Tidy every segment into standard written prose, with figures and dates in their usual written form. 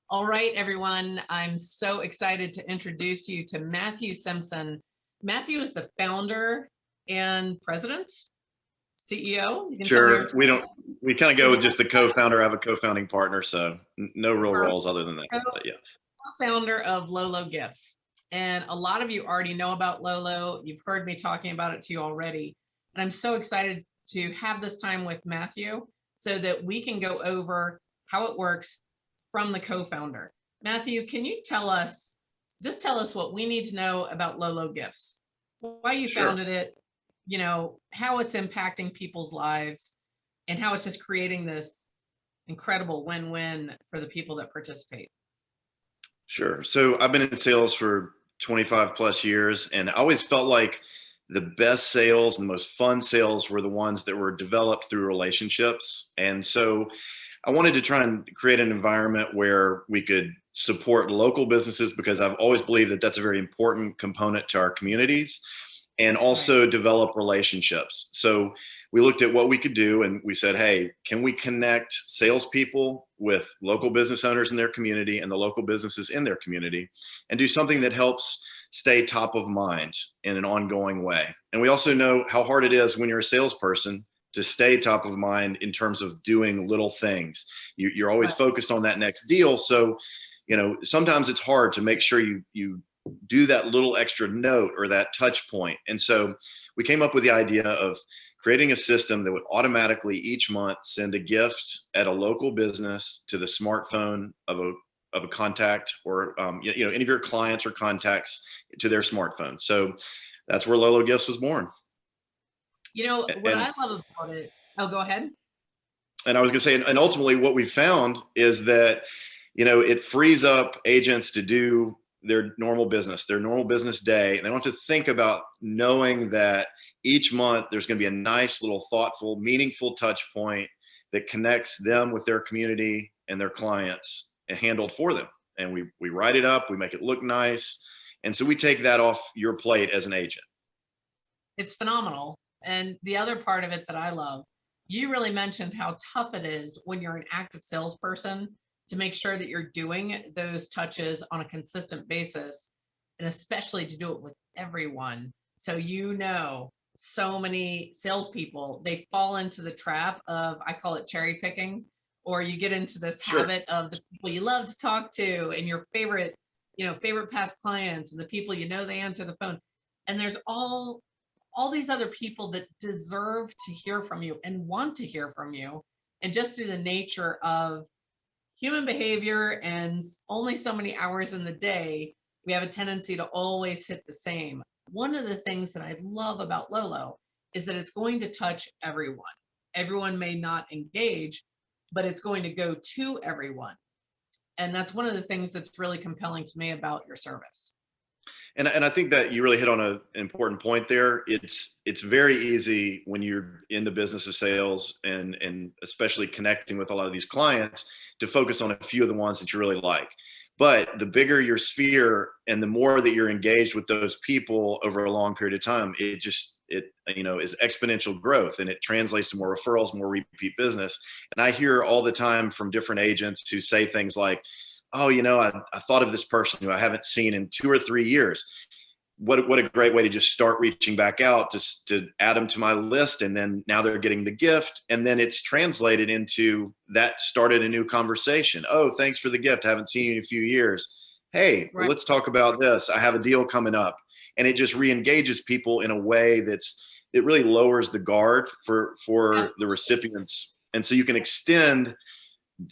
All right, everyone. I'm so excited to introduce you to Matthew Simpson. Matthew is the founder and president, CEO. You can tell me your Sure. We title. don't, we kind of go with just the co-founder. I have a co-founding partner, so no real roles other than that, but yes. Co-founder of Lolo Gifts. And a lot of you already know about Lolo. You've heard me talking about it to you already. And I'm so excited to have this time with Matthew so that we can go over how it works from the co-founder. Matthew, can you tell us what we need to know about Lolo Gifts, why you Sure. founded it, how it's impacting people's lives, and how it's just creating this incredible win-win for the people that participate. Sure. So I've been in sales for 25 plus years, and I always felt like the best sales and the most fun sales were the ones that were developed through relationships. And so I wanted to try and create an environment where we could support local businesses because I've always believed that that's a very important component to our communities, and Right. also develop relationships. So we looked at what we could do and we said, hey, can we connect salespeople with local business owners in their community and the local businesses in their community and do something that helps stay top of mind in an ongoing way? And we also know how hard it is when you're a salesperson to stay top of mind in terms of doing little things. You're always Right. focused on that next deal. So, sometimes it's hard to make sure you do that little extra note or that touch point. And so we came up with the idea of creating a system that would automatically each month send a gift at a local business to the smartphone of a contact, or any of your clients or contacts, to their smartphone. So that's where Lolo Gifts was born. You know, what And I love about it, oh, go ahead. and I was going to say, and ultimately what we found is that, it frees up agents to do their normal business day. And they don't have to think about knowing that each month there's going to be a nice little thoughtful, meaningful touch point that connects them with their community and their clients and handled for them. And we write it up, we make it look nice. And so we take that off your plate as an agent. It's phenomenal. And the other part of it that I love, you really mentioned how tough it is when you're an active salesperson to make sure that you're doing those touches on a consistent basis, and especially to do it with everyone. So, so many salespeople, they fall into the trap of, I call it cherry picking, or you get into this Sure. habit of the people you love to talk to and your favorite past clients and the people they answer the phone. And there's all these other people that deserve to hear from you and want to hear from you. And just through the nature of human behavior and only so many hours in the day, we have a tendency to always hit the same. One of the things that I love about Lolo is that it's going to touch everyone. Everyone may not engage, but it's going to go to everyone. And that's one of the things that's really compelling to me about your service. And I think that you really hit on an important point there. It's very easy when you're in the business of sales and especially connecting with a lot of these clients to focus on a few of the ones that you really like. But the bigger your sphere and the more that you're engaged with those people over a long period of time, it is exponential growth, and it translates to more referrals, more repeat business. And I hear all the time from different agents who say things like, oh, I thought of this person who I haven't seen in 2 or 3 years. What a great way to just start reaching back out to add them to my list. And then now they're getting the gift. And then it's translated into that started a new conversation. Oh, thanks for the gift. I haven't seen you in a few years. Hey, well, Right. let's talk about this. I have a deal coming up. And it just re-engages people in a way it really lowers the guard for the Absolutely. recipients. And so you can extend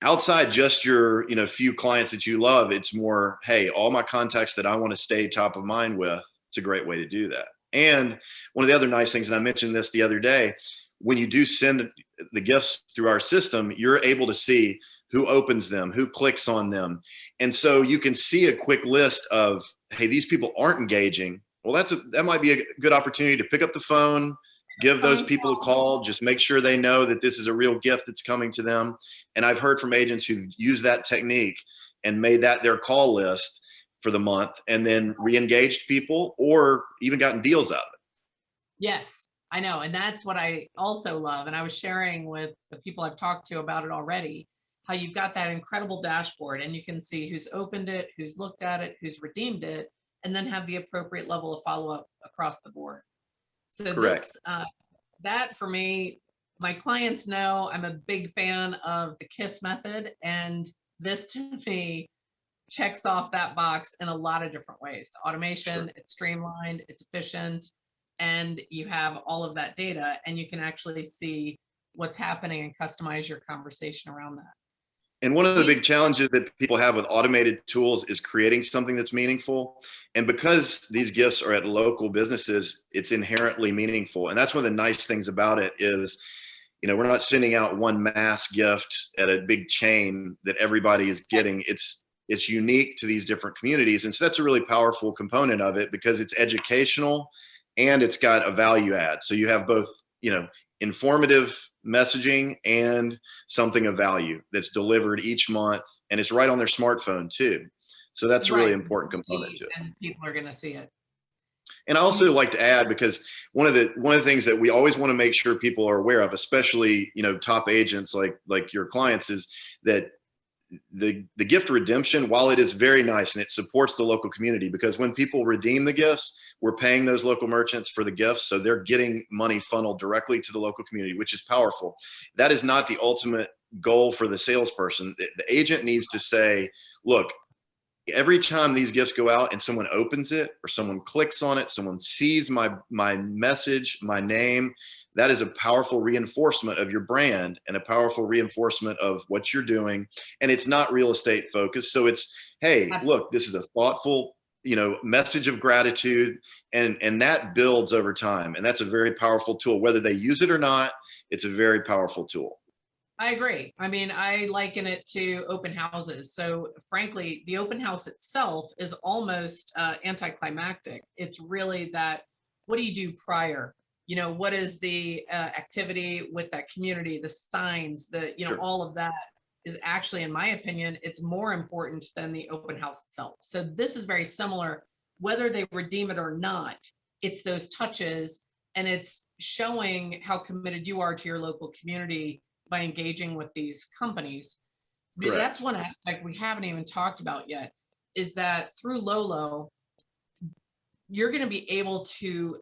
outside just your few clients that you love. It's more, hey, all my contacts that I want to stay top of mind with. It's a great way to do that. And one of the other nice things, and I mentioned this the other day, when you do send the gifts through our system, you're able to see who opens them, who clicks on them. And so you can see a quick list of, hey, these people aren't engaging. Well, that might be a good opportunity to pick up the phone, give those Phone people a call. call, just make sure they know that this is a real gift that's coming to them. And I've heard from agents who've used that technique and made that their call list for the month and then re-engaged people or even gotten deals out of it. Yes, I know. And that's what I also love. And I was sharing with the people I've talked to about it already, how you've got that incredible dashboard and you can see who's opened it, who's looked at it, who's redeemed it, and then have the appropriate level of follow-up across the board. So Correct. that for me, my clients know I'm a big fan of the KISS method, and this to me checks off that box in a lot of different ways. The automation, Sure. it's streamlined, it's efficient, and you have all of that data, and you can actually see what's happening and customize your conversation around that. And one of the We, big challenges that people have with automated tools is creating something that's meaningful. And because these gifts are at local businesses, it's inherently meaningful. And that's one of the nice things about it is, we're not sending out one mass gift at a big chain that everybody is getting. It's unique to these different communities. And so that's a really powerful component of it because it's educational and it's got a value add. So you have both, informative messaging and something of value that's delivered each month, and it's right on their smartphone too. So that's a really right, important component to it. and people are going to see it. And I also like to add, because one of the things that we always want to make sure people are aware of, especially top agents like your clients, is that the gift redemption, while it is very nice and it supports the local community, because when people redeem the gifts, we're paying those local merchants for the gifts, so they're getting money funneled directly to the local community, which is powerful. That is not the ultimate goal for the salesperson. The agent needs to say, look, every time these gifts go out and someone opens it or someone clicks on it, someone sees my message, my name, that is a powerful reinforcement of your brand and a powerful reinforcement of what you're doing. And it's not real estate focused. So it's, hey, Absolutely. look, this is a thoughtful, message of gratitude, and that builds over time. And that's a very powerful tool. Whether they use it or not, it's a very powerful tool. I agree. I mean, I liken it to open houses. So frankly, the open house itself is almost anticlimactic. It's really that, what do you do prior? What is the activity with that community, the signs, Sure. all of that is actually, in my opinion, it's more important than the open house itself. So this is very similar, whether they redeem it or not, it's those touches, and it's showing how committed you are to your local community by engaging with these companies. But that's Correct. one aspect we haven't even talked about yet, is that through Lolo, you're going to be able to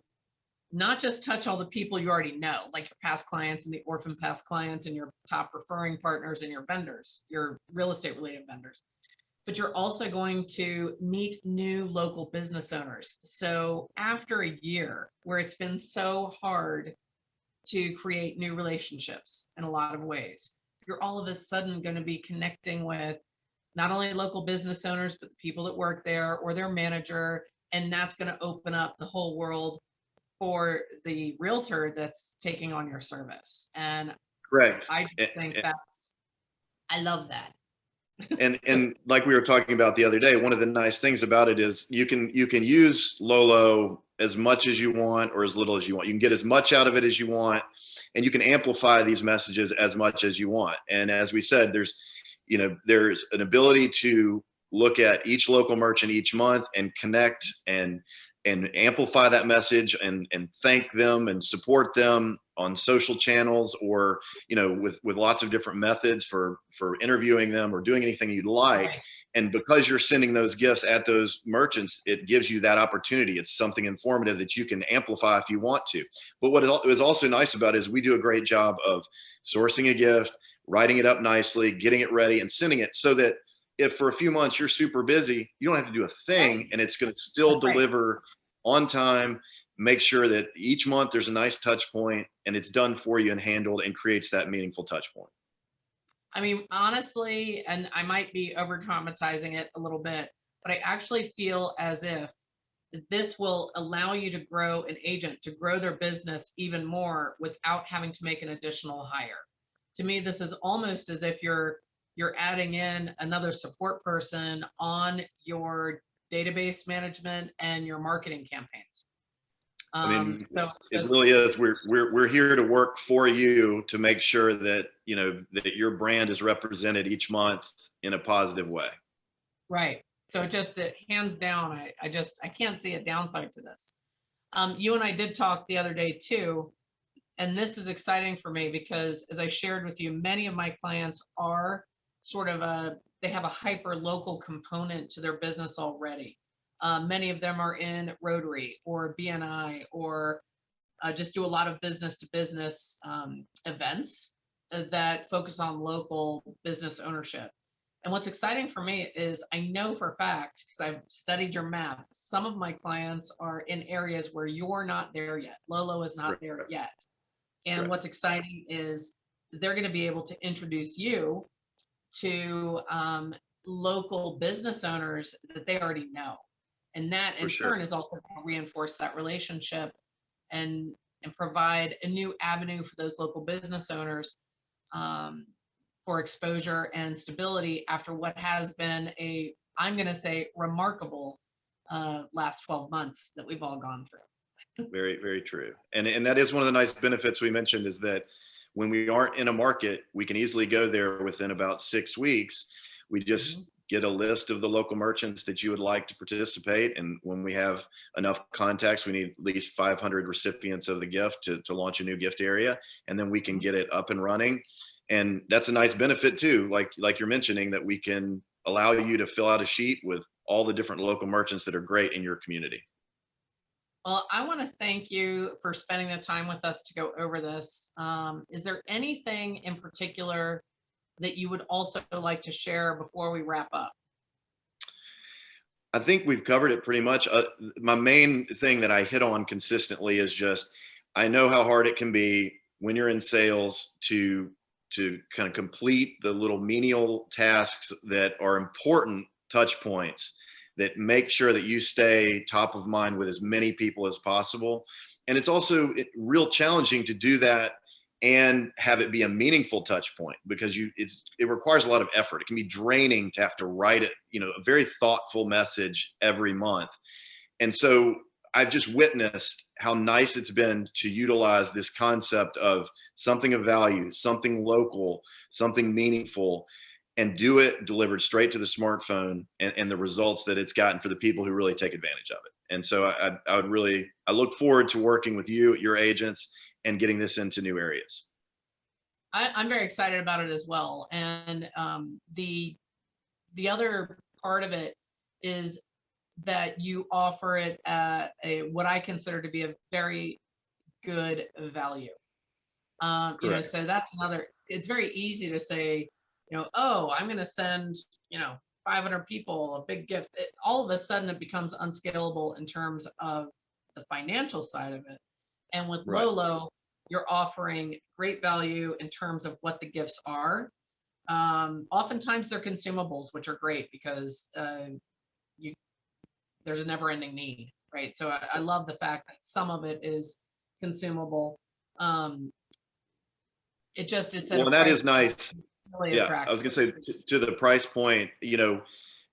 not just touch all the people you already know, like your past clients and the orphan past clients and your top referring partners and your vendors, your real estate related vendors, but you're also going to meet new local business owners. So after a year where it's been so hard to create new relationships in a lot of ways, you're all of a sudden going to be connecting with not only local business owners, but the people that work there or their manager. And that's going to open up the whole world for the realtor that's taking on your service. And Correct. I just think I love that. And like we were talking about the other day, one of the nice things about it is you can use Lolo as much as you want or as little as you want. You can get as much out of it as you want, and you can amplify these messages as much as you want. And as we said, there's an ability to look at each local merchant each month and connect and amplify that message and thank them and support them on social channels, or with lots of different methods for interviewing them or doing anything you'd like. Right. And because you're sending those gifts at those merchants, it gives you that opportunity. It's something informative that you can amplify if you want to. But what is also nice about it is we do a great job of sourcing a gift, writing it up nicely, getting it ready, and sending it, so that if for a few months you're super busy, you don't have to do a thing, Right. and it's going to still That's right. deliver on time. Make sure that each month there's a nice touch point and it's done for you and handled and creates that meaningful touch point. I mean, honestly, and I might be over traumatizing it a little bit, but I actually feel as if this will allow you to grow an agent, to grow their business even more without having to make an additional hire. To me, this is almost as if you're adding in another support person on your database management and your marketing campaigns. I mean, So it just really is. We're here to work for you to make sure that that your brand is represented each month in a positive way. right. So just hands down, I can't see a downside to this. You and I did talk the other day too, and this is exciting for me because, as I shared with you, many of my clients are sort of they have a hyper local component to their business already. Many of them are in Rotary or BNI, or just do a lot of business to business events that focus on local business ownership. And what's exciting for me is I know for a fact, because I've studied your map, some of my clients are in areas where you're not there yet. Lolo is not there yet. And what's exciting is they're going to be able to introduce you to local business owners that they already know. And that in turn is also going to reinforce that relationship and provide a new avenue for those local business owners for exposure and stability after what has been I'm going to say, remarkable last 12 months that we've all gone through. Very, very true. And that is one of the nice benefits we mentioned, is that when we aren't in a market, we can easily go there within about 6 weeks. We just get a list of the local merchants that you would like to participate. And when we have enough contacts, we need at least 500 recipients of the gift to launch a new gift area. And then we can get it up and running. And that's a nice benefit too, like you're mentioning, that we can allow you to fill out a sheet with all the different local merchants that are great in your community. Well, I want to thank you for spending the time with us to go over this. Is there anything in particular that you would also like to share before we wrap up? I think we've covered it pretty much. My main thing that I hit on consistently is just, I know how hard it can be when you're in sales to kind of complete the little menial tasks that are important touch points that make sure that you stay top of mind with as many people as possible. And it's also real challenging to do that and have it be a meaningful touch point, because it requires a lot of effort. It can be draining to have to write it, a very thoughtful message every month. And so I've just witnessed how nice it's been to utilize this concept of something of value, something local, something meaningful, and do it delivered straight to the smartphone, and the results that it's gotten for the people who really take advantage of it. And so I look forward to working with you, your agents, and getting this into new areas. I'm very excited about it as well. And the other part of it is that you offer it at what I consider to be a very good value. So that's it's very easy to say, oh, I'm going to send, 500 people a big gift. All of a sudden it becomes unscalable in terms of the financial side of it. And with Lolo, you're offering great value in terms of what the gifts are. Oftentimes they're consumables, which are great because there's a never-ending need, right? So I love the fact that some of it is consumable. It's well, and that is nice. Really attractive. I was gonna say to the price point,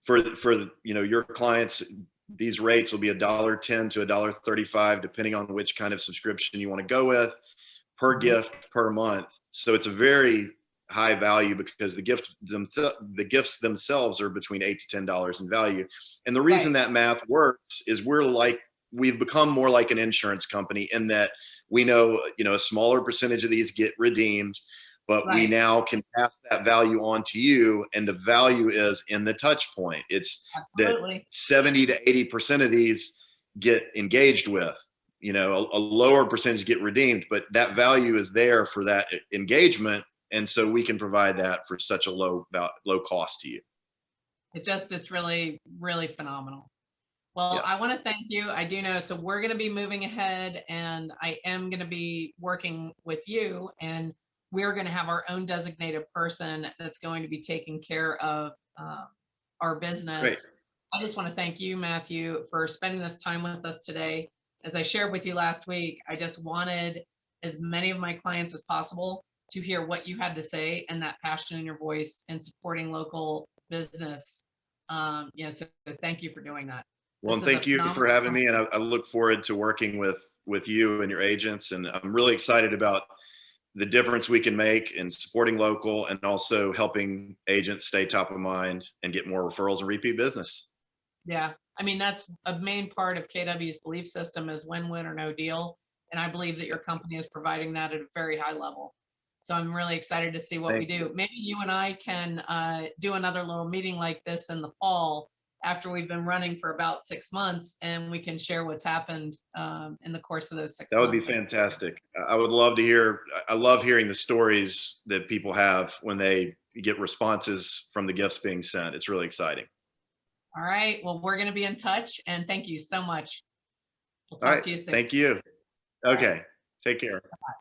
for your clients, these rates will be $1.10 to $1.35, depending on which kind of subscription you want to go with, per gift per month. So it's a very high value, because the gifts themselves are between $8 to $10 in value. And the reason that math works is we've become more like an insurance company, in that we know, a smaller percentage of these get redeemed, but we now can pass that value on to you. And the value is in the touch point. It's that 70 to 80% of these get engaged with, a lower percentage get redeemed, but that value is there for that engagement. And so we can provide that for such a low cost to you. It's really, really phenomenal. Well, I want to thank you. I do know, so we're going to be moving ahead, and I am going to be working with you, and we're going to have our own designated person that's going to be taking care of our business. Great. I just want to thank you, Matthew, for spending this time with us today. As I shared with you last week, I just wanted as many of my clients as possible to hear what you had to say, and that passion in your voice in supporting local business. So thank you for doing that. Well, and thank you for having me. And I look forward to working with you and your agents. And I'm really excited about the difference we can make in supporting local, and also helping agents stay top of mind and get more referrals and repeat business. Yeah. I mean, that's a main part of KW's belief system, is win-win or no deal. And I believe that your company is providing that at a very high level. So I'm really excited to see what we do. Maybe you and I can do another little meeting like this in the fall after we've been running for about 6 months, and we can share what's happened in the course of those 6 That would be months. fantastic. I would love to hear. I love hearing the stories that people have when they get responses from the gifts being sent. It's really exciting. All right. Well, we're going to be in touch, and thank you so much. We'll All talk right. to you soon. Thank you. All right. Okay. Take care. Bye.